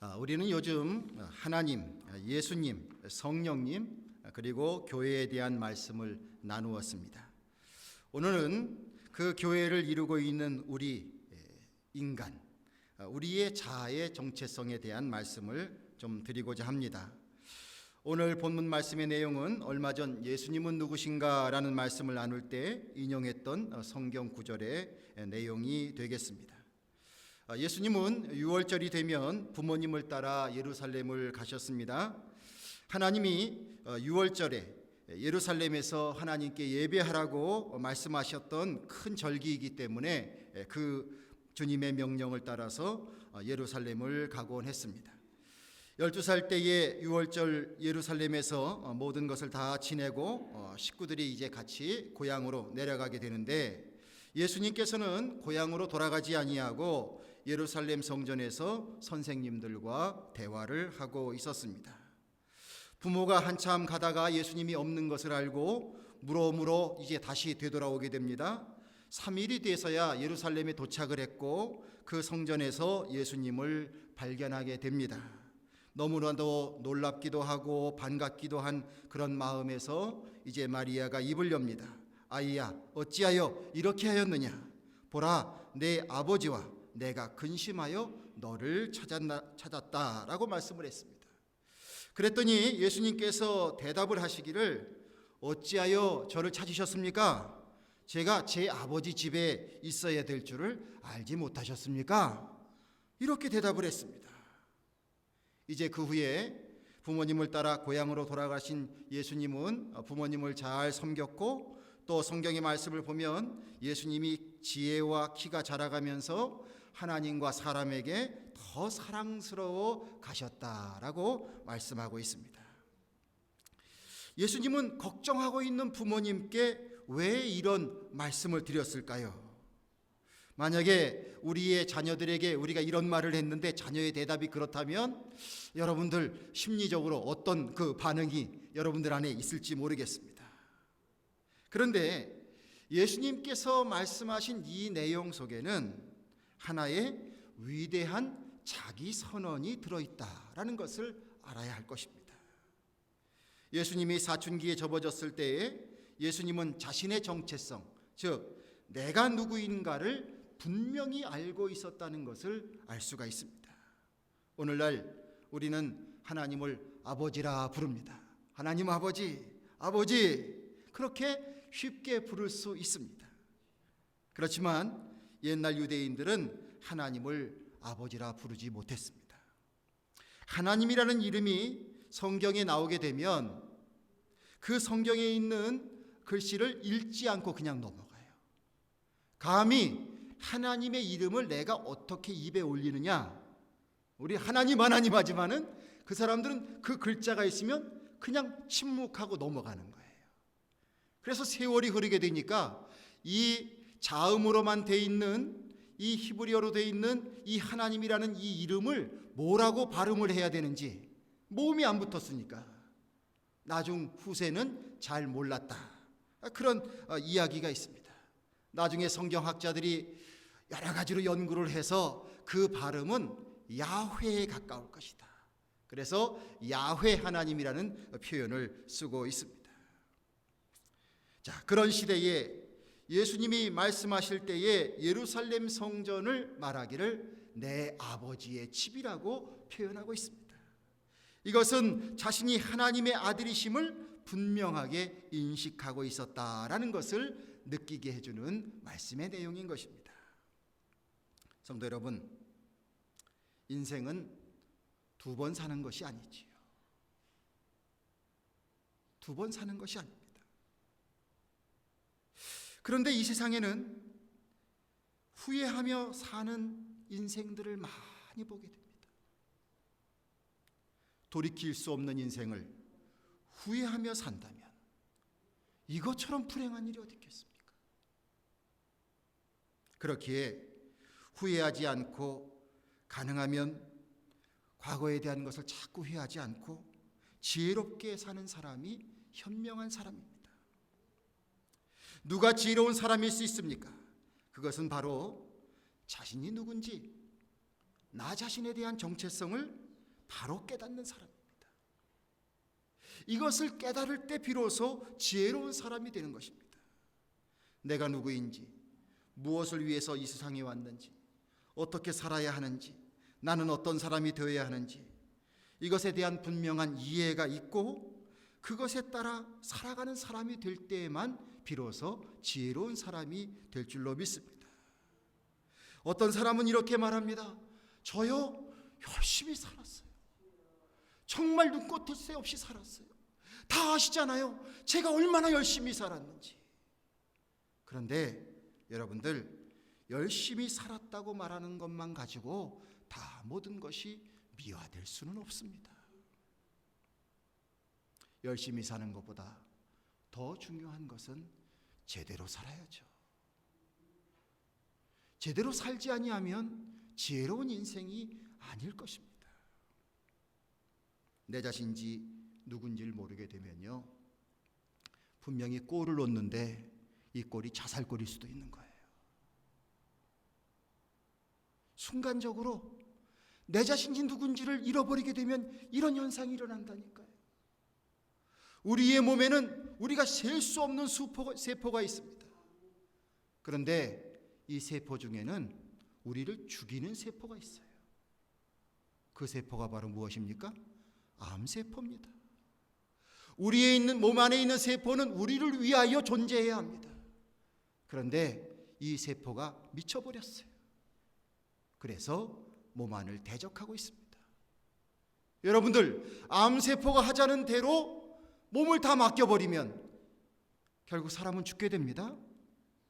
우리는 요즘 하나님, 예수님, 성령님 그리고 교회에 대한 말씀을 나누었습니다. 오늘은 그 교회를 이루고 있는 우리 인간, 우리의 자아의 정체성에 대한 말씀을 좀 드리고자 합니다. 오늘 본문 말씀의 내용은 얼마 전 예수님은 누구신가라는 말씀을 나눌 때 인용했던 성경 구절의 내용이 되겠습니다. 예수님은 6월절이 되면 부모님을 따라 예루살렘을 가셨습니다. 하나님이 6월절에 예루살렘에서 하나님께 예배하라고 말씀하셨던 큰 절기이기 때문에 그 주님의 명령을 따라서 예루살렘을 가곤 했습니다. 12살 때에 6월절 예루살렘에서 모든 것을 다 지내고 식구들이 이제 같이 고향으로 내려가게 되는데, 예수님께서는 고향으로 돌아가지 아니하고 예루살렘 성전에서 선생님들과 대화를 하고 있었습니다. 부모가 한참 가다가 예수님이 없는 것을 알고 물어 이제 다시 되돌아오게 됩니다. 3일이 돼서야 예루살렘에 도착을 했고 그 성전에서 예수님을 발견하게 됩니다. 너무나도 놀랍기도 하고 반갑기도 한 그런 마음에서 이제 마리아가 입을 엽니다. 아이야, 어찌하여 이렇게 하였느냐? 보라, 내 아버지와 내가 근심하여 너를 찾았다라고 말씀을 했습니다. 그랬더니 예수님께서 대답을 하시기를, 어찌하여 저를 찾으셨습니까? 제가 제 아버지 집에 있어야 될 줄을 알지 못하셨습니까? 이렇게 대답을 했습니다. 이제 그 후에 부모님을 따라 고향으로 돌아가신 예수님은 부모님을 잘 섬겼고, 또 성경의 말씀을 보면 예수님이 지혜와 키가 자라가면서 하나님과 사람에게 더 사랑스러워 가셨다라고 말씀하고 있습니다. 예수님은 걱정하고 있는 부모님께 왜 이런 말씀을 드렸을까요? 만약에 우리의 자녀들에게 우리가 이런 말을 했는데 자녀의 대답이 그렇다면 여러분들 심리적으로 어떤 그 반응이 여러분들 안에 있을지 모르겠습니다. 그런데 예수님께서 말씀하신 이 내용 속에는 하나의 위대한 자기 선언이 들어있다라는 것을 알아야 할 것입니다. 예수님이 사춘기에 접어졌을 때에 예수님은 자신의 정체성, 즉 내가 누구인가를 분명히 알고 있었다는 것을 알 수가 있습니다. 오늘날 우리는 하나님을 아버지라 부릅니다. 하나님 아버지, 아버지, 그렇게 쉽게 부를 수 있습니다. 그렇지만 옛날 유대인들은 하나님을 아버지라 부르지 못했습니다. 하나님이라는 이름이 성경에 나오게 되면 그 성경에 있는 글씨를 읽지 않고 그냥 넘어가요. 감히 하나님의 이름을 내가 어떻게 입에 올리느냐? 우리 하나님 하지만은 그 사람들은 그 글자가 있으면 그냥 침묵하고 넘어가는 거예요. 그래서 세월이 흐르게 되니까 이 자음으로만 돼 있는, 이 히브리어로 돼 있는 이 하나님이라는 이 이름을 뭐라고 발음을 해야 되는지 모음이 안 붙었으니까 나중 후세는 잘 몰랐다, 그런 이야기가 있습니다. 나중에 성경학자들이 여러 가지로 연구를 해서 그 발음은 야훼에 가까울 것이다. 그래서 야훼 하나님이라는 표현을 쓰고 있습니다. 자, 그런 시대에 예수님이 말씀하실 때에 예루살렘 성전을 말하기를 내 아버지의 집이라고 표현하고 있습니다. 이것은 자신이 하나님의 아들이심을 분명하게 인식하고 있었다라는 것을 느끼게 해주는 말씀의 내용인 것입니다. 성도 여러분, 인생은 두 번 사는 것이 아니지요. 두 번 사는 것이 아닙니다. 그런데 이 세상에는 후회하며 사는 인생들을 많이 보게 됩니다. 돌이킬 수 없는 인생을 후회하며 산다면 이것처럼 불행한 일이 어디 있겠습니까? 그렇기에 후회하지 않고 가능하면 과거에 대한 것을 자꾸 후회하지 않고 지혜롭게 사는 사람이 현명한 사람입니다. 누가 지혜로운 사람일 수 있습니까? 그것은 바로 자신이 누군지, 나 자신에 대한 정체성을 바로 깨닫는 사람입니다. 이것을 깨달을 때 비로소 지혜로운 사람이 되는 것입니다. 내가 누구인지, 무엇을 위해서 이 세상에 왔는지, 어떻게 살아야 하는지, 나는 어떤 사람이 되어야 하는지, 이것에 대한 분명한 이해가 있고 그것에 따라 살아가는 사람이 될 때에만 비로소 지혜로운 사람이 될 줄로 믿습니다. 어떤 사람은 이렇게 말합니다. 저요 열심히 살았어요. 정말 눈꽃 새 없이 살았어요. 다 아시잖아요. 제가 얼마나 열심히 살았는지. 그런데 여러분들, 열심히 살았다고 말하는 것만 가지고 다 모든 것이 미화될 수는 없습니다. 열심히 사는 것보다 더 중요한 것은 제대로 살아야죠. 제대로 살지 아니하면 지혜로운 인생이 아닐 것입니다. 내 자신인지 누군지를 모르게 되면요, 분명히 골을 놓는데 이 골이 자살골일 수도 있는 거예요. 순간적으로 내 자신이 누군지를 잃어버리게 되면 이런 현상이 일어난다니까요. 우리의 몸에는 우리가 셀 수 없는 세포가 있습니다. 그런데 이 세포 중에는 우리를 죽이는 세포가 있어요. 그 세포가 바로 무엇입니까? 암세포입니다. 우리의 있는 몸 안에 있는 세포는 우리를 위하여 존재해야 합니다. 그런데 이 세포가 미쳐버렸어요. 그래서 몸 안을 대적하고 있습니다. 여러분들, 암세포가 하자는 대로 몸을 다 맡겨버리면 결국 사람은 죽게 됩니다.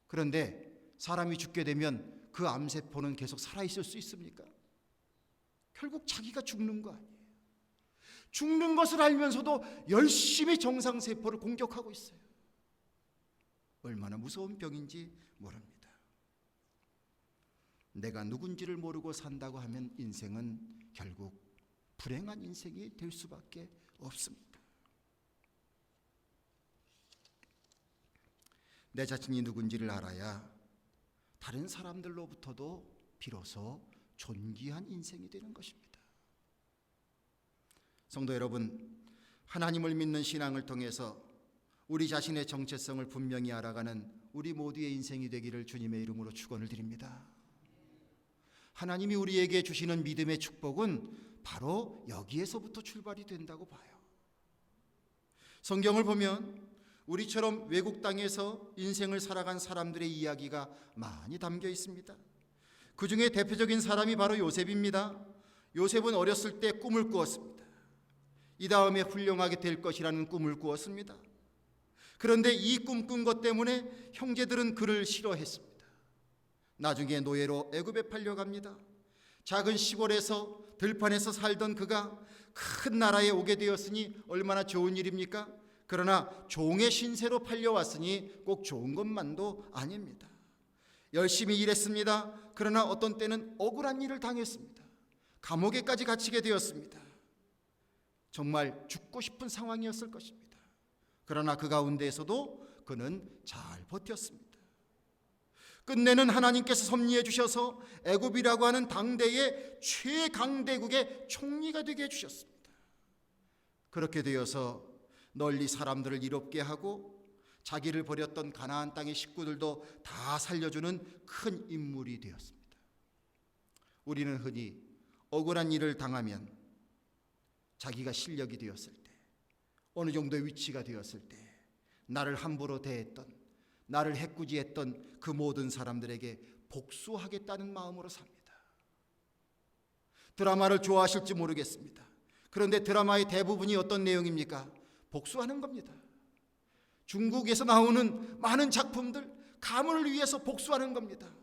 그런데 사람이 죽게 되면 그 암세포는 계속 살아있을 수 있습니까? 결국 자기가 죽는 거 아니에요. 죽는 것을 알면서도 열심히 정상세포를 공격하고 있어요. 얼마나 무서운 병인지 모릅니다. 내가 누군지를 모르고 산다고 하면 인생은 결국 불행한 인생이 될 수밖에 없습니다. 내 자신이 누군지를 알아야 다른 사람들로부터도 비로소 존귀한 인생이 되는 것입니다. 성도 여러분, 하나님을 믿는 신앙을 통해서 우리 자신의 정체성을 분명히 알아가는 우리 모두의 인생이 되기를 주님의 이름으로 축원을 드립니다. 하나님이 우리에게 주시는 믿음의 축복은 바로 여기에서부터 출발이 된다고 봐요. 성경을 보면 우리처럼 외국 땅에서 인생을 살아간 사람들의 이야기가 많이 담겨 있습니다. 그 중에 대표적인 사람이 바로 요셉입니다. 요셉은 어렸을 때 꿈을 꾸었습니다. 이 다음에 훌륭하게 될 것이라는 꿈을 꾸었습니다. 그런데 이 꿈꾼 것 때문에 형제들은 그를 싫어했습니다. 나중에 노예로 애굽에 팔려갑니다. 작은 시골에서 들판에서 살던 그가 큰 나라에 오게 되었으니 얼마나 좋은 일입니까? 그러나 종의 신세로 팔려왔으니 꼭 좋은 것만도 아닙니다. 열심히 일했습니다. 그러나 어떤 때는 억울한 일을 당했습니다. 감옥에까지 갇히게 되었습니다. 정말 죽고 싶은 상황이었을 것입니다. 그러나 그 가운데에서도 그는 잘 버텼습니다. 끝내는 하나님께서 섭리해 주셔서 애굽이라고 하는 당대의 최강대국의 총리가 되게 해주셨습니다. 그렇게 되어서 널리 사람들을 이롭게 하고 자기를 버렸던 가나안 땅의 식구들도 다 살려주는 큰 인물이 되었습니다. 우리는 흔히 억울한 일을 당하면 자기가 실력이 되었을 때, 어느 정도의 위치가 되었을 때 나를 함부로 대했던, 나를 해꾸지했던 그 모든 사람들에게 복수하겠다는 마음으로 삽니다. 드라마를 좋아하실지 모르겠습니다. 그런데 드라마의 대부분이 어떤 내용입니까? 복수하는 겁니다. 중국에서 나오는 많은 작품들, 가문을 위해서 복수하는 겁니다.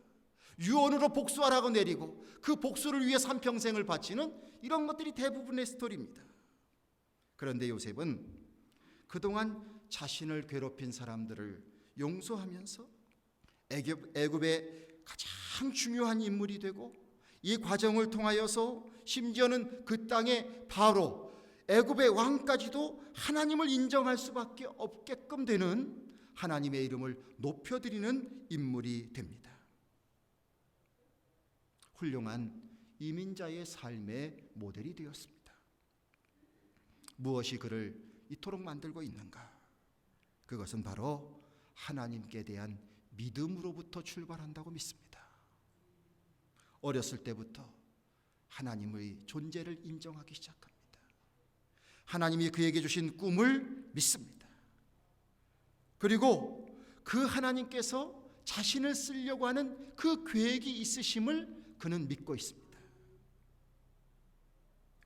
유언으로 복수하라고 내리고 그 복수를 위해서 한평생을 바치는 이런 것들이 대부분의 스토리입니다. 그런데 요셉은 그동안 자신을 괴롭힌 사람들을 용서하면서 애굽의 가장 중요한 인물이 되고, 이 과정을 통하여서 심지어는 그 땅의 바로 애굽의 왕까지도 하나님을 인정할 수밖에 없게끔 되는 하나님의 이름을 높여드리는 인물이 됩니다. 훌륭한 이민자의 삶의 모델이 되었습니다. 무엇이 그를 이토록 만들고 있는가? 그것은 바로 하나님께 대한 믿음으로부터 출발한다고 믿습니다. 어렸을 때부터 하나님의 존재를 인정하기 시작합니다. 하나님이 그에게 주신 꿈을 믿습니다. 그리고 그 하나님께서 자신을 쓰려고 하는 그 계획이 있으심을 그는 믿고 있습니다.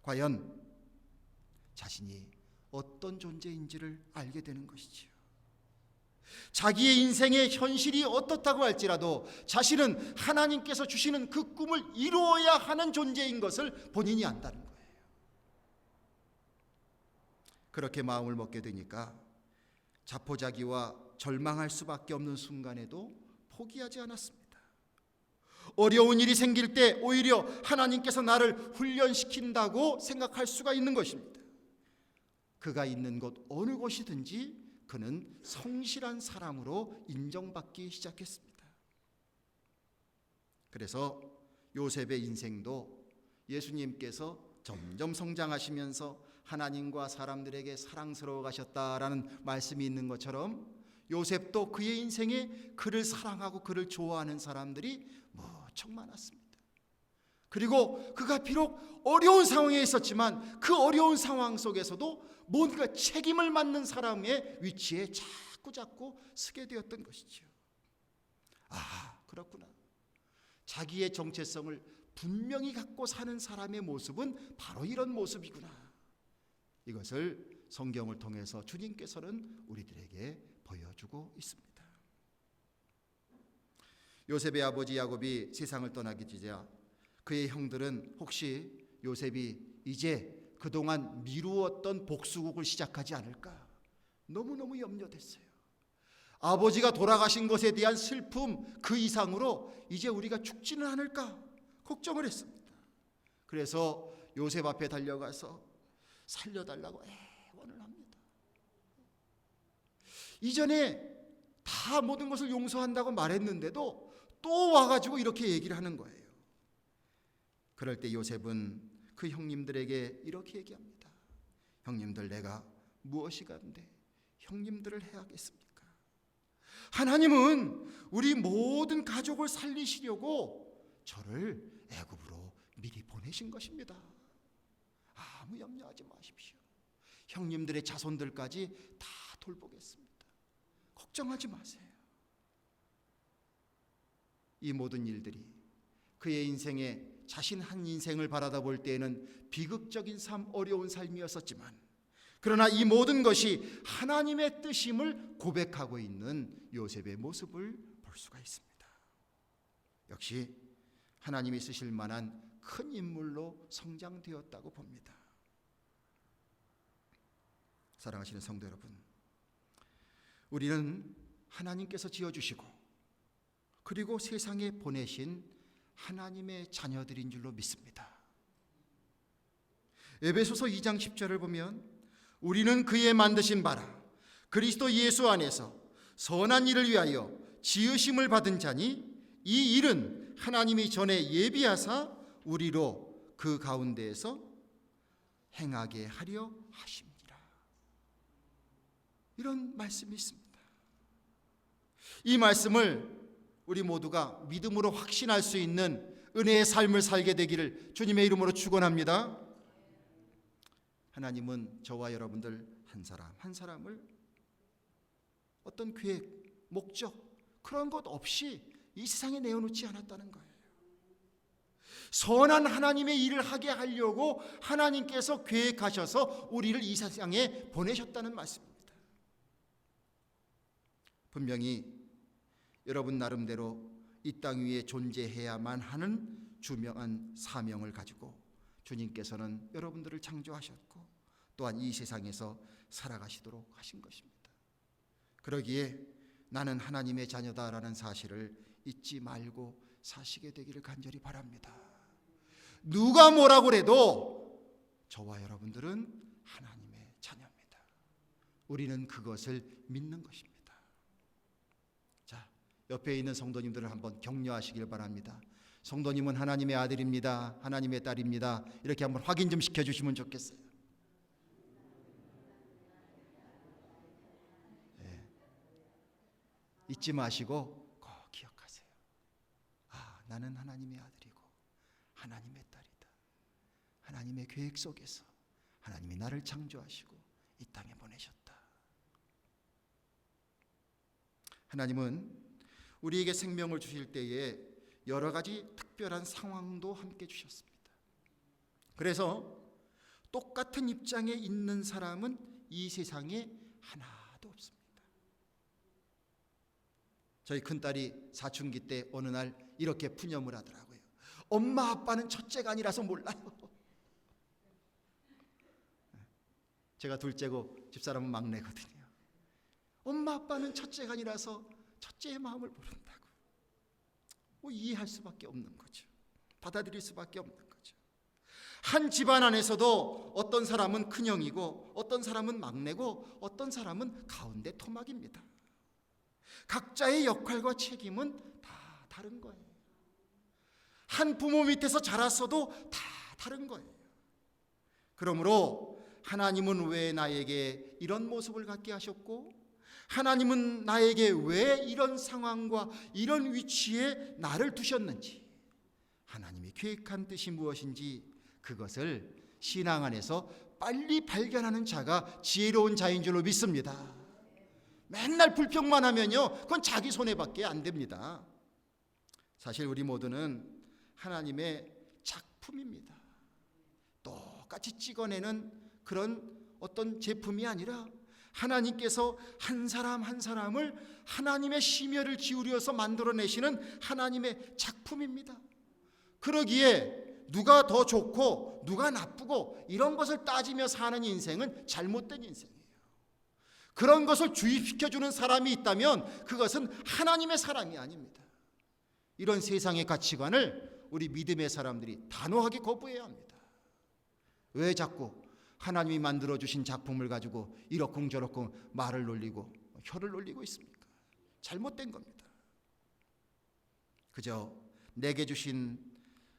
과연 자신이 어떤 존재인지를 알게 되는 것이지요. 자기의 인생의 현실이 어떻다고 할지라도 자신은 하나님께서 주시는 그 꿈을 이루어야 하는 존재인 것을 본인이 안다는 거예요. 그렇게 마음을 먹게 되니까 자포자기와 절망할 수밖에 없는 순간에도 포기하지 않았습니다. 어려운 일이 생길 때 오히려 하나님께서 나를 훈련시킨다고 생각할 수가 있는 것입니다. 그가 있는 곳 어느 곳이든지 그는 성실한 사람으로 인정받기 시작했습니다. 그래서 요셉의 인생도 예수님께서 점점 성장하시면서 하나님과 사람들에게 사랑스러워 가셨다라는 말씀이 있는 것처럼 요셉도 그의 인생에 그를 사랑하고 그를 좋아하는 사람들이 무척 많았습니다. 그리고 그가 비록 어려운 상황에 있었지만 그 어려운 상황 속에서도 뭔가 책임을 맡는 사람의 위치에 자꾸 서게 되었던 것이죠. 아, 그렇구나. 자기의 정체성을 분명히 갖고 사는 사람의 모습은 바로 이런 모습이구나. 이것을 성경을 통해서 주님께서는 우리들에게 보여주고 있습니다. 요셉의 아버지 야곱이 세상을 떠나기 전에 그의 형들은 혹시 요셉이 이제 그동안 미루었던 복수국을 시작하지 않을까 너무너무 염려됐어요. 아버지가 돌아가신 것에 대한 슬픔 그 이상으로 이제 우리가 죽지는 않을까 걱정을 했습니다. 그래서 요셉 앞에 달려가서 살려달라고 애원을 합니다. 이전에 다 모든 것을 용서한다고 말했는데도 또 와가지고 이렇게 얘기를 하는 거예요. 그럴 때 요셉은 그 형님들에게 이렇게 얘기합니다. 형님들, 내가 무엇이 간데 형님들을 해야겠습니까? 하나님은 우리 모든 가족을 살리시려고 저를 애굽으로 미리 보내신 것입니다. 아무 염려하지 마십시오. 형님들의 자손들까지 다 돌보겠습니다. 걱정하지 마세요. 이 모든 일들이 그의 인생에 자신 한 인생을 바라다 볼 때에는 비극적인 삶, 어려운 삶이었었지만 그러나 이 모든 것이 하나님의 뜻임을 고백하고 있는 요셉의 모습을 볼 수가 있습니다. 역시 하나님이 쓰실 만한 큰 인물로 성장되었다고 봅니다. 사랑하시는 성도 여러분, 우리는 하나님께서 지어주시고 그리고 세상에 보내신 하나님의 자녀들인 줄로 믿습니다. 에베소서 2장 10절을 보면 우리는 그의 만드신 바라 그리스도 예수 안에서 선한 일을 위하여 지으심을 받은 자니 이 일은 하나님이 전에 예비하사 우리로 그 가운데에서 행하게 하려 하심이라. 이런 말씀이 있습니다. 이 말씀을 우리 모두가 믿음으로 확신할 수 있는 은혜의 삶을 살게 되기를 주님의 이름으로 축원합니다. 하나님은 저와 여러분들 한 사람 한 사람을 어떤 계획, 목적 그런 것 없이 이 세상에 내어놓지 않았다는 거예요. 선한 하나님의 일을 하게 하려고 하나님께서 계획하셔서 우리를 이 세상에 보내셨다는 말씀입니다. 분명히 여러분 나름대로 이 땅 위에 존재해야만 하는 주명한 사명을 가지고 주님께서는 여러분들을 창조하셨고 또한 이 세상에서 살아가시도록 하신 것입니다. 그러기에 나는 하나님의 자녀다라는 사실을 잊지 말고 사시게 되기를 간절히 바랍니다. 누가 뭐라고 해도 저와 여러분들은 하나님의 자녀입니다. 우리는 그것을 믿는 것입니다. 자, 옆에 있는 성도님들을 한번 격려하시길 바랍니다. 성도님은 하나님의 아들입니다. 하나님의 딸입니다. 이렇게 한번 확인 좀 시켜주시면 좋겠어요. 잊지 마시고 꼭 기억하세요. 나는 하나님의 아들이고 하나님의 딸이다. 하나님의 계획 속에서 하나님이 나를 창조하시고 이 땅에 보내셨다. 하나님은 우리에게 생명을 주실 때에 여러 가지 특별한 상황도 함께 주셨습니다. 그래서 똑같은 입장에 있는 사람은 이 세상에 하나도 없습니다. 저희 큰딸이 사춘기 때 어느 날 이렇게 푸념을 하더라고요. 엄마 아빠는 첫째가 아니라서 몰라요. 제가 둘째고 집사람은 막내거든요. 엄마 아빠는 첫째가 아니라서 첫째의 마음을 모른다고. 이해할 수밖에 없는 거죠. 받아들일 수밖에 없는 거죠. 한 집안 안에서도 어떤 사람은 큰형이고 어떤 사람은 막내고 어떤 사람은 가운데 토막입니다. 각자의 역할과 책임은 다 다른 거예요. 한 부모 밑에서 자랐어도 다 다른 거예요. 그러므로 하나님은 왜 나에게 이런 모습을 갖게 하셨고, 하나님은 나에게 왜 이런 상황과 이런 위치에 나를 두셨는지, 하나님이 계획한 뜻이 무엇인지 그것을 신앙 안에서 빨리 발견하는 자가 지혜로운 자인 줄로 믿습니다. 맨날 불평만 하면요, 그건 자기 손해밖에 안 됩니다. 사실 우리 모두는 하나님의 작품입니다. 똑같이 찍어내는 그런 어떤 제품이 아니라 하나님께서 한 사람 한 사람을 하나님의 심혈을 기울여서 만들어내시는 하나님의 작품입니다. 그러기에 누가 더 좋고 누가 나쁘고 이런 것을 따지며 사는 인생은 잘못된 인생이에요. 그런 것을 주입시켜주는 사람이 있다면 그것은 하나님의 사람이 아닙니다. 이런 세상의 가치관을 우리 믿음의 사람들이 단호하게 거부해야 합니다. 왜 자꾸 하나님이 만들어주신 작품을 가지고 이러쿵저러쿵 말을 놀리고 혀를 놀리고 있습니까? 잘못된 겁니다. 그저 내게 주신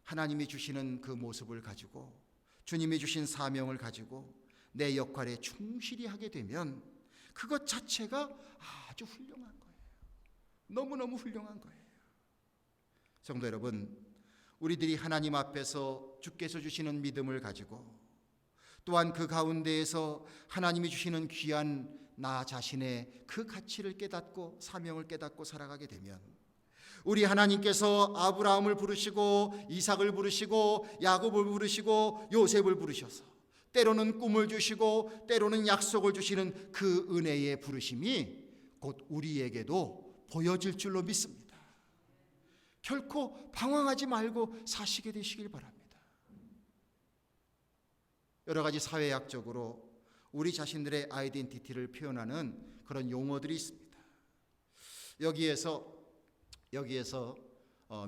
하나님이 주시는 그 모습을 가지고, 주님이 주신 사명을 가지고 내 역할에 충실히 하게 되면 그것 자체가 아주 훌륭한 거예요. 너무너무 훌륭한 거예요. 성도 여러분, 우리들이 하나님 앞에서 주께서 주시는 믿음을 가지고, 또한 그 가운데에서 하나님이 주시는 귀한 나 자신의 그 가치를 깨닫고 사명을 깨닫고 살아가게 되면, 우리 하나님께서 아브라함을 부르시고 이삭을 부르시고 야곱을 부르시고 요셉을 부르셔서 때로는 꿈을 주시고 때로는 약속을 주시는 그 은혜의 부르심이 곧 우리에게도 보여질 줄로 믿습니다. 결코 방황하지 말고 사시게 되시길 바랍니다. 여러 가지 사회학적으로 우리 자신들의 아이덴티티를 표현하는 그런 용어들이 있습니다. 여기에서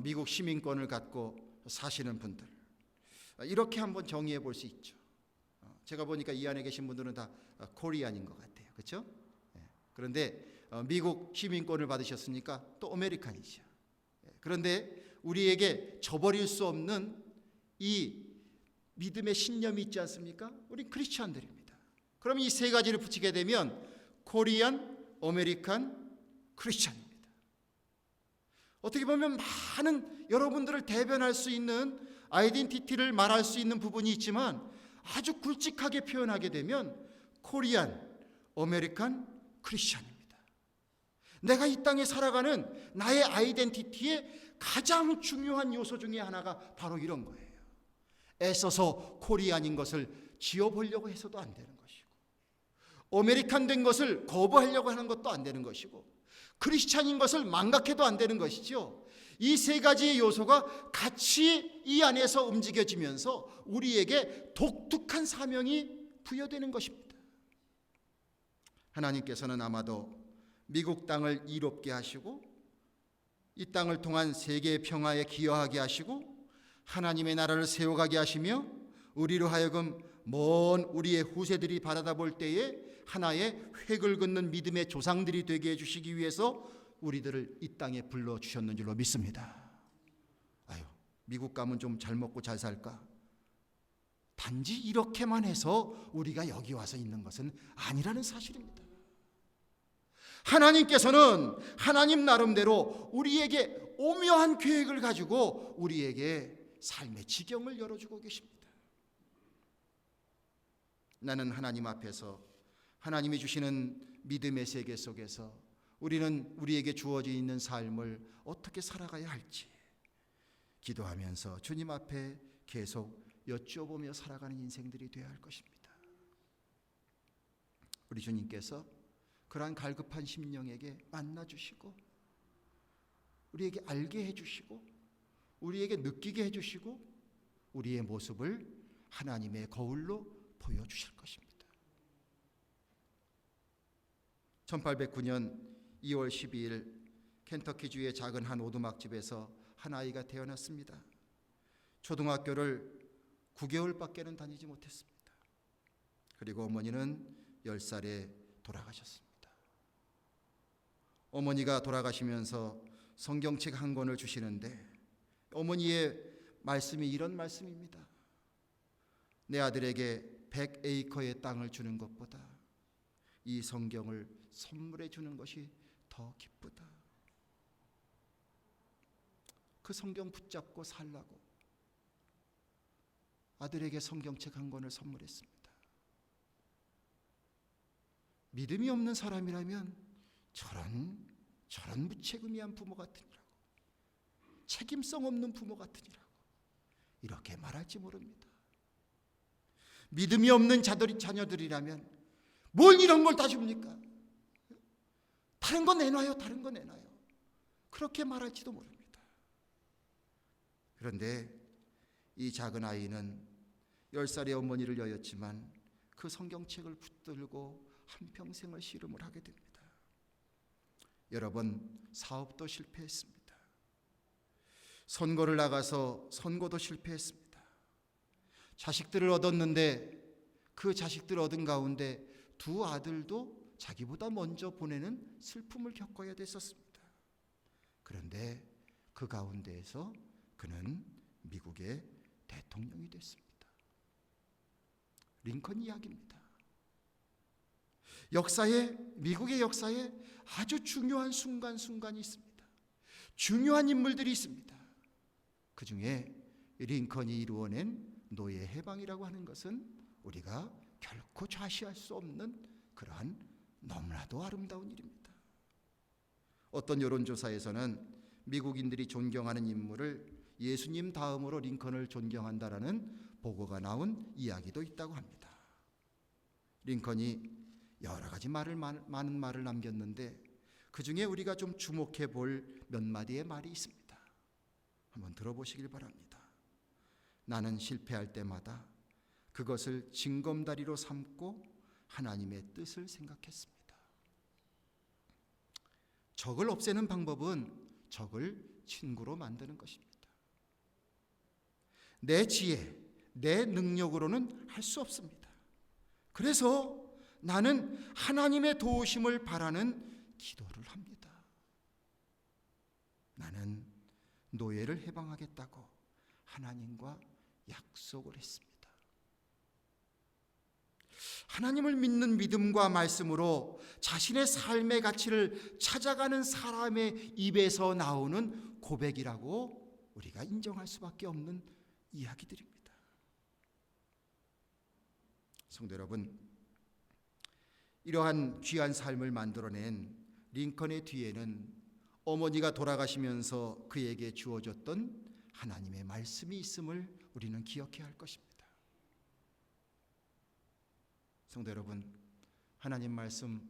미국 시민권을 갖고 사시는 분들, 이렇게 한번 정의해 볼 수 있죠. 제가 보니까 이 안에 계신 분들은 다 코리안인 것 같아요. 그렇죠? 그런데 미국 시민권을 받으셨으니까 또 아메리칸이죠. 그런데 우리에게 저버릴 수 없는 이 믿음의 신념이 있지 않습니까? 우리 크리스찬들입니다. 그럼 이 세 가지를 붙이게 되면 코리안, 아메리칸, 크리스찬입니다. 어떻게 보면 많은 여러분들을 대변할 수 있는 아이덴티티를 말할 수 있는 부분이 있지만 아주 굵직하게 표현하게 되면 코리안, 아메리칸, 크리스찬입니다. 내가 이 땅에 살아가는 나의 아이덴티티의 가장 중요한 요소 중에 하나가 바로 이런 거예요. 애써서 코리안인 것을 지워보려고 해서도 안 되는 것이고, 아메리칸 된 것을 거부하려고 하는 것도 안 되는 것이고, 크리스찬인 것을 망각해도 안 되는 것이죠. 이 세 가지의 요소가 같이 이 안에서 움직여지면서 우리에게 독특한 사명이 부여되는 것입니다. 하나님께서는 아마도 미국 땅을 이롭게 하시고 이 땅을 통한 세계의 평화에 기여하게 하시고 하나님의 나라를 세워가게 하시며 우리로 하여금 먼 우리의 후세들이 바라다 볼 때에 하나의 획을 긋는 믿음의 조상들이 되게 해주시기 위해서 우리들을 이 땅에 불러주셨는 줄로 믿습니다. 미국 가면 좀 잘 먹고 잘 살까? 단지 이렇게만 해서 우리가 여기 와서 있는 것은 아니라는 사실입니다. 하나님께서는 하나님 나름대로 우리에게 오묘한 계획을 가지고 우리에게 삶의 지경을 열어주고 계십니다. 나는 하나님 앞에서 하나님이 주시는 믿음의 세계 속에서 우리는 우리에게 주어져 있는 삶을 어떻게 살아가야 할지 기도하면서 주님 앞에 계속 여쭤보며 살아가는 인생들이 되어야 할 것입니다. 우리 주님께서 그러한 갈급한 심령에게 만나주시고 우리에게 알게 해주시고 우리에게 느끼게 해주시고 우리의 모습을 하나님의 거울로 보여주실 것입니다. 1809년 2월 12일 켄터키주의 작은 한 오두막집에서 한 아이가 태어났습니다. 초등학교를 9개월밖에는 다니지 못했습니다. 그리고 어머니는 10살에 돌아가셨습니다. 어머니가 돌아가시면서 성경책 한 권을 주시는데 어머니의 말씀이 이런 말씀입니다. 내 아들에게 100에이커의 땅을 주는 것보다 이 성경을 선물해 주는 것이 더 기쁘다. 그 성경 붙잡고 살라고 아들에게 성경책 한 권을 선물했습니다. 믿음이 없는 사람이라면 저런 무책임한 부모 같으니라고, 책임성 없는 부모 같으니라고 이렇게 말할지 모릅니다. 믿음이 없는 자녀들이라면 뭘 이런 걸 다 줍니까? 다른 거 내놔요. 다른 거 내놔요. 그렇게 말할지도 모릅니다. 그런데 이 작은 아이는 10살의 어머니를 여였지만 그 성경책을 붙들고 한평생을 씨름을 하게 됩니다. 여러 번 사업도 실패했습니다. 선거를 나가서 선거도 실패했습니다. 자식들을 얻었는데 그 자식들을 얻은 가운데 두 아들도 자기보다 먼저 보내는 슬픔을 겪어야 됐었습니다. 그런데 그 가운데에서 그는 미국의 대통령이 됐습니다. 링컨 이야기입니다. 미국의 역사에 아주 중요한 순간이 있습니다. 중요한 인물들이 있습니다. 그 중에 링컨이 이루어낸 노예 해방이라고 하는 것은 우리가 결코 좌시할 수 없는 그러한 너무나도 아름다운 일입니다. 어떤 여론조사에서는 미국인들이 존경하는 인물을 예수님 다음으로 링컨을 존경한다라는 보고가 나온 이야기도 있다고 합니다. 링컨이 여러 가지 많은 말을 남겼는데 그 중에 우리가 좀 주목해 볼 몇 마디의 말이 있습니다. 한번 들어보시길 바랍니다. 나는 실패할 때마다 그것을 징검다리로 삼고 하나님의 뜻을 생각했습니다. 적을 없애는 방법은 적을 친구로 만드는 것입니다. 내 지혜, 내 능력으로는 할 수 없습니다. 그래서 나는 하나님의 도우심을 바라는 기도를 합니다. 나는 노예를 해방하겠다고 하나님과 약속을 했습니다. 하나님을 믿는 믿음과 말씀으로 자신의 삶의 가치를 찾아가는 사람의 입에서 나오는 고백이라고 우리가 인정할 수밖에 없는 이야기들입니다. 성도 여러분, 이러한 귀한 삶을 만들어낸 링컨의 뒤에는 어머니가 돌아가시면서 그에게 주어졌던 하나님의 말씀이 있음을 우리는 기억해야 할 것입니다. 성도 여러분, 하나님 말씀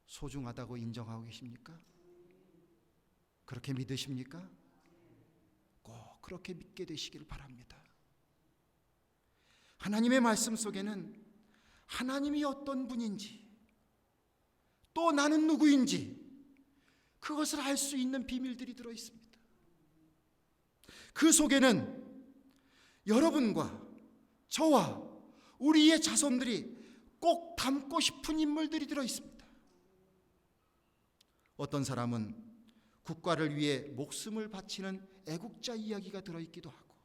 소중하다고 인정하고 계십니까? 그렇게 믿으십니까? 꼭 그렇게 믿게 되시기를 바랍니다. 하나님의 말씀 속에는 하나님이 어떤 분인지 또 나는 누구인지 그것을 알 수 있는 비밀들이 들어 있습니다. 그 속에는 여러분과 저와 우리의 자손들이 꼭 닮고 싶은 인물들이 들어 있습니다. 어떤 사람은 국가를 위해 목숨을 바치는 애국자 이야기가 들어있기도 하고,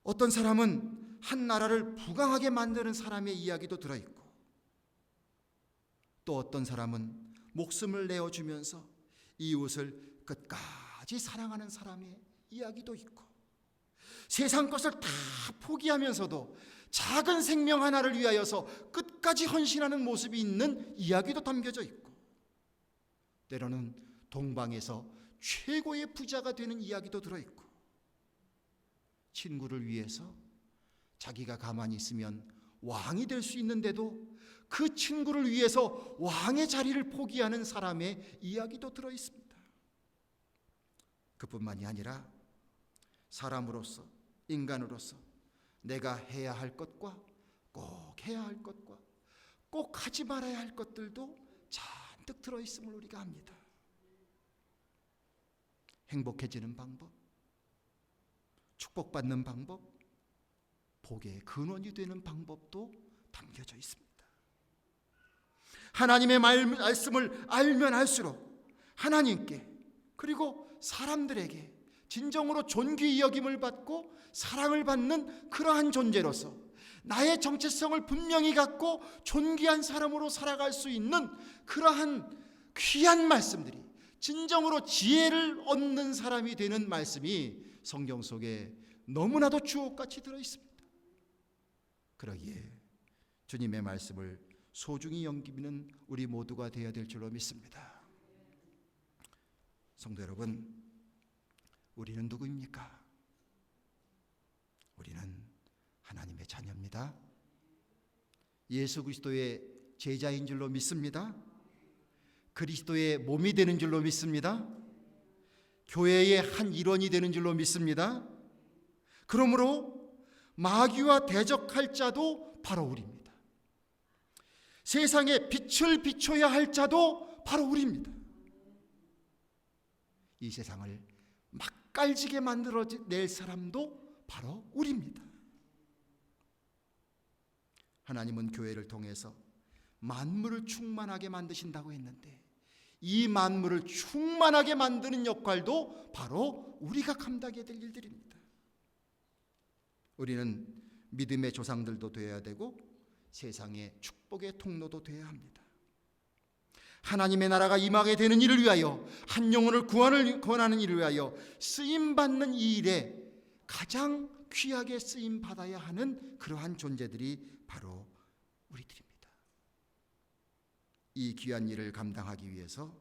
어떤 사람은 한 나라를 부강하게 만드는 사람의 이야기도 들어있고, 또 어떤 사람은 목숨을 내어주면서 이웃을 끝까지 사랑하는 사람의 이야기도 있고, 세상 것을 다 포기하면서도 작은 생명 하나를 위하여서 끝까지 헌신하는 모습이 있는 이야기도 담겨져 있고, 때로는 동방에서 최고의 부자가 되는 이야기도 들어있고, 친구를 위해서 자기가 가만히 있으면 왕이 될 수 있는데도 그 친구를 위해서 왕의 자리를 포기하는 사람의 이야기도 들어있습니다. 그뿐만이 아니라 사람으로서, 인간으로서 내가 해야 할 것과 꼭 해야 할 것과 꼭 하지 말아야 할 것들도 잔뜩 들어있음을 우리가 압니다. 행복해지는 방법, 축복받는 방법, 복의 근원이 되는 방법도 담겨져 있습니다. 하나님의 말씀을 알면 알수록 하나님께, 그리고 사람들에게 진정으로 존귀 여김을 받고 사랑을 받는 그러한 존재로서 나의 정체성을 분명히 갖고 존귀한 사람으로 살아갈 수 있는 그러한 귀한 말씀들이, 진정으로 지혜를 얻는 사람이 되는 말씀이 성경 속에 너무나도 주옥같이 들어있습니다. 그러기에 주님의 말씀을 소중히 여기는 우리 모두가 되어야 될 줄로 믿습니다. 성도 여러분, 우리는 누구입니까? 우리는 하나님의 자녀입니다. 예수 그리스도의 제자인 줄로 믿습니다. 그리스도의 몸이 되는 줄로 믿습니다. 교회의 한 일원이 되는 줄로 믿습니다. 그러므로 마귀와 대적할 자도 바로 우리입니다. 세상에 빛을 비춰야 할 자도 바로 우리입니다. 이 세상을 맛깔지게 만들어낼 사람도 바로 우리입니다. 하나님은 교회를 통해서 만물을 충만하게 만드신다고 했는데, 이 만물을 충만하게 만드는 역할도 바로 우리가 감당해야 될 일들입니다. 우리는 믿음의 조상들도 되어야 되고 세상의 축복의 통로도 되어야 합니다. 하나님의 나라가 임하게 되는 일을 위하여, 한 영혼을 구원하는 일을 위하여 쓰임받는 이 일에 가장 귀하게 쓰임받아야 하는 그러한 존재들이 바로 우리들입니다. 이 귀한 일을 감당하기 위해서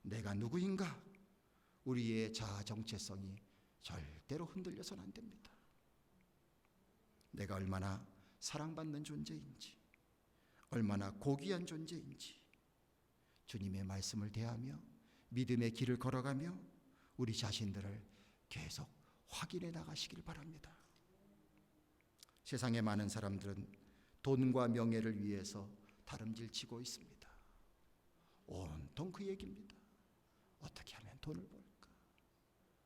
내가 누구인가, 우리의 자아 정체성이 절대로 흔들려서는 안 됩니다. 내가 얼마나 사랑받는 존재인지, 얼마나 고귀한 존재인지 주님의 말씀을 대하며 믿음의 길을 걸어가며 우리 자신들을 계속 확인해 나가시길 바랍니다. 세상의 많은 사람들은 돈과 명예를 위해서 다름질치고 있습니다. 온통 그 얘기입니다. 어떻게 하면 돈을 벌까?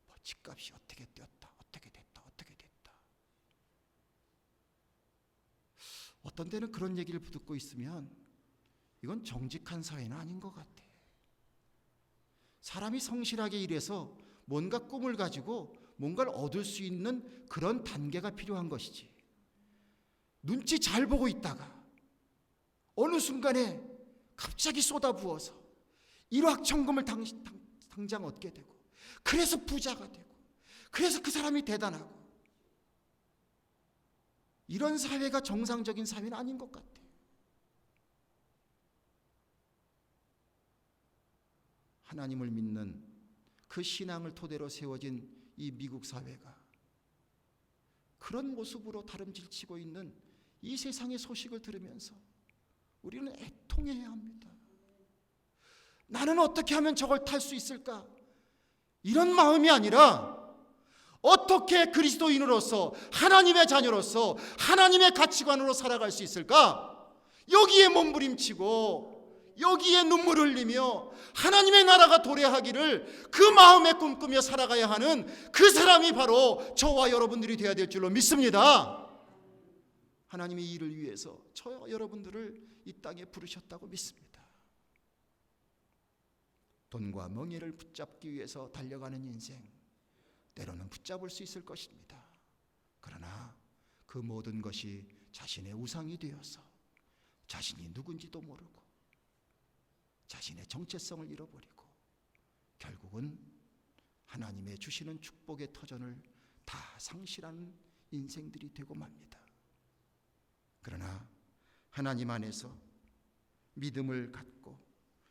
뭐 집값이 어떻게 뛰었다, 어떻게 됐다, 어떻게 됐다. 어떤 때는 그런 얘기를 듣고 있으면 이건 정직한 사회는 아닌 것 같아. 사람이 성실하게 일해서 뭔가 꿈을 가지고 뭔가를 얻을 수 있는 그런 단계가 필요한 것이지, 눈치 잘 보고 있다가 어느 순간에 갑자기 쏟아부어서 일확천금을 당장 얻게 되고, 그래서 부자가 되고, 그래서 그 사람이 대단하고, 이런 사회가 정상적인 사회는 아닌 것 같아. 하나님을 믿는 그 신앙을 토대로 세워진 이 미국 사회가 그런 모습으로 다름질치고 있는 이 세상의 소식을 들으면서 우리는 애통해야 합니다. 나는 어떻게 하면 저걸 탈 수 있을까? 이런 마음이 아니라 어떻게 그리스도인으로서, 하나님의 자녀로서, 하나님의 가치관으로 살아갈 수 있을까? 여기에 몸부림치고 여기에 눈물 흘리며 하나님의 나라가 도래하기를 그 마음에 꿈꾸며 살아가야 하는 그 사람이 바로 저와 여러분들이 되어야 될 줄로 믿습니다. 하나님의 일을 위해서 저와 여러분들을 이 땅에 부르셨다고 믿습니다. 돈과 명예를 붙잡기 위해서 달려가는 인생, 때로는 붙잡을 수 있을 것입니다. 그러나 그 모든 것이 자신의 우상이 되어서 자신이 누군지도 모르고 자신의 정체성을 잃어버리고 결국은 하나님의 주시는 축복의 터전을 다 상실하는 인생들이 되고 맙니다. 그러나 하나님 안에서 믿음을 갖고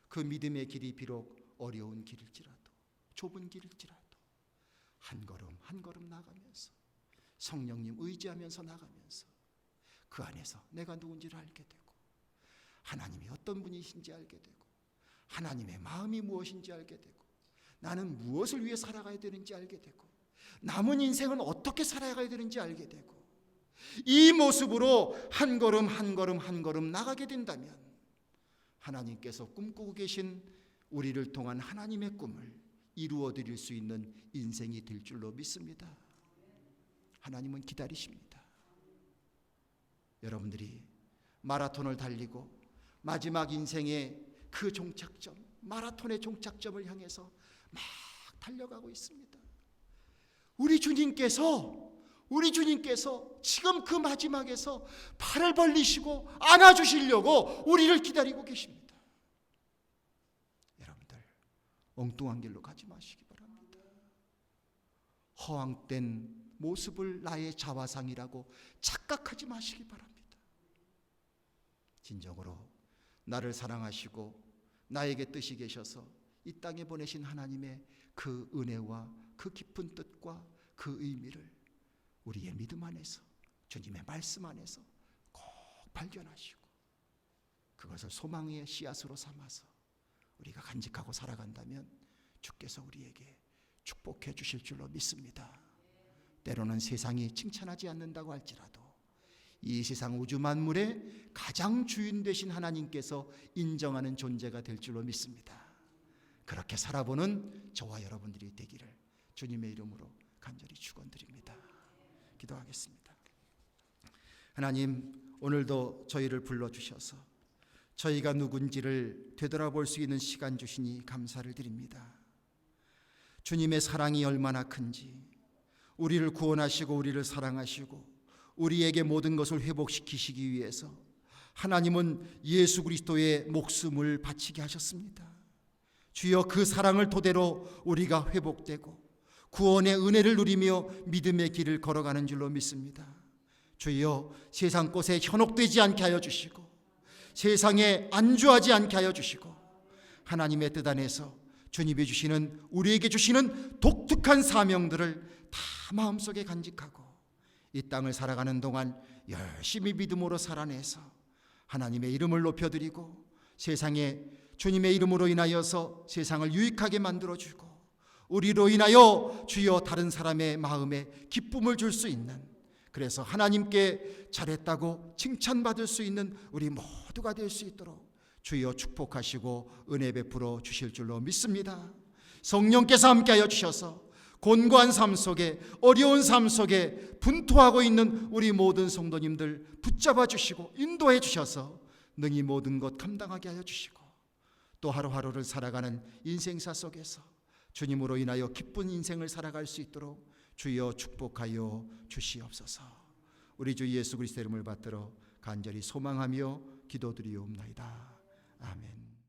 그 믿음의 길이 비록 어려운 길일지라도 좁은 길일지라도 한 걸음 한 걸음 나가면서 성령님 의지하면서 나가면서 그 안에서 내가 누군지를 알게 되고 하나님이 어떤 분이신지 알게 되고 하나님의 마음이 무엇인지 알게 되고 나는 무엇을 위해 살아가야 되는지 알게 되고 남은 인생은 어떻게 살아가야 되는지 알게 되고 이 모습으로 한 걸음 한 걸음 한 걸음 나가게 된다면 하나님께서 꿈꾸고 계신 우리를 통한 하나님의 꿈을 이루어 드릴 수 있는 인생이 될 줄로 믿습니다. 하나님은 기다리십니다. 여러분들이 마라톤을 달리고 마지막 인생의 그 종착점, 마라톤의 종착점을 향해서 막 달려가고 있습니다. 우리 주님께서 지금 그 마지막에서 팔을 벌리시고 안아주시려고 우리를 기다리고 계십니다. 여러분들 엉뚱한 길로 가지 마시기 바랍니다. 허황된 모습을 나의 자화상이라고 착각하지 마시기 바랍니다. 진정으로 나를 사랑하시고 나에게 뜻이 계셔서 이 땅에 보내신 하나님의 그 은혜와 그 깊은 뜻과 그 의미를 우리의 믿음 안에서 주님의 말씀 안에서 꼭 발견하시고 그것을 소망의 씨앗으로 삼아서 우리가 간직하고 살아간다면 주께서 우리에게 축복해 주실 줄로 믿습니다. 때로는 세상이 칭찬하지 않는다고 할지라도 이 세상 우주 만물의 가장 주인 되신 하나님께서 인정하는 존재가 될 줄로 믿습니다. 그렇게 살아보는 저와 여러분들이 되기를 주님의 이름으로 간절히 축원드립니다. 기도하겠습니다. 하나님, 오늘도 저희를 불러주셔서 저희가 누군지를 되돌아볼 수 있는 시간 주시니 감사를 드립니다. 주님의 사랑이 얼마나 큰지, 우리를 구원하시고 우리를 사랑하시고 우리에게 모든 것을 회복시키시기 위해서 하나님은 예수 그리스도의 목숨을 바치게 하셨습니다. 주여, 그 사랑을 토대로 우리가 회복되고 구원의 은혜를 누리며 믿음의 길을 걸어가는 줄로 믿습니다. 주여, 세상 것에 현혹되지 않게 하여 주시고 세상에 안주하지 않게 하여 주시고 하나님의 뜻 안에서 주님이 주시는, 우리에게 주시는 독특한 사명들을 다 마음속에 간직하고 이 땅을 살아가는 동안 열심히 믿음으로 살아내서 하나님의 이름을 높여드리고 세상에 주님의 이름으로 인하여서 세상을 유익하게 만들어주고 우리로 인하여 주여 다른 사람의 마음에 기쁨을 줄 수 있는, 그래서 하나님께 잘했다고 칭찬받을 수 있는 우리 모두가 될 수 있도록 주여 축복하시고 은혜 베풀어 주실 줄로 믿습니다. 성령께서 함께하여 주셔서 곤고한 삶 속에, 어려운 삶 속에 분투하고 있는 우리 모든 성도님들 붙잡아 주시고 인도해 주셔서 능히 모든 것 감당하게 하여 주시고 또 하루하루를 살아가는 인생사 속에서 주님으로 인하여 기쁜 인생을 살아갈 수 있도록 주여 축복하여 주시옵소서. 우리 주 예수 그리스도의 이름을 받들어 간절히 소망하며 기도드리옵나이다. 아멘.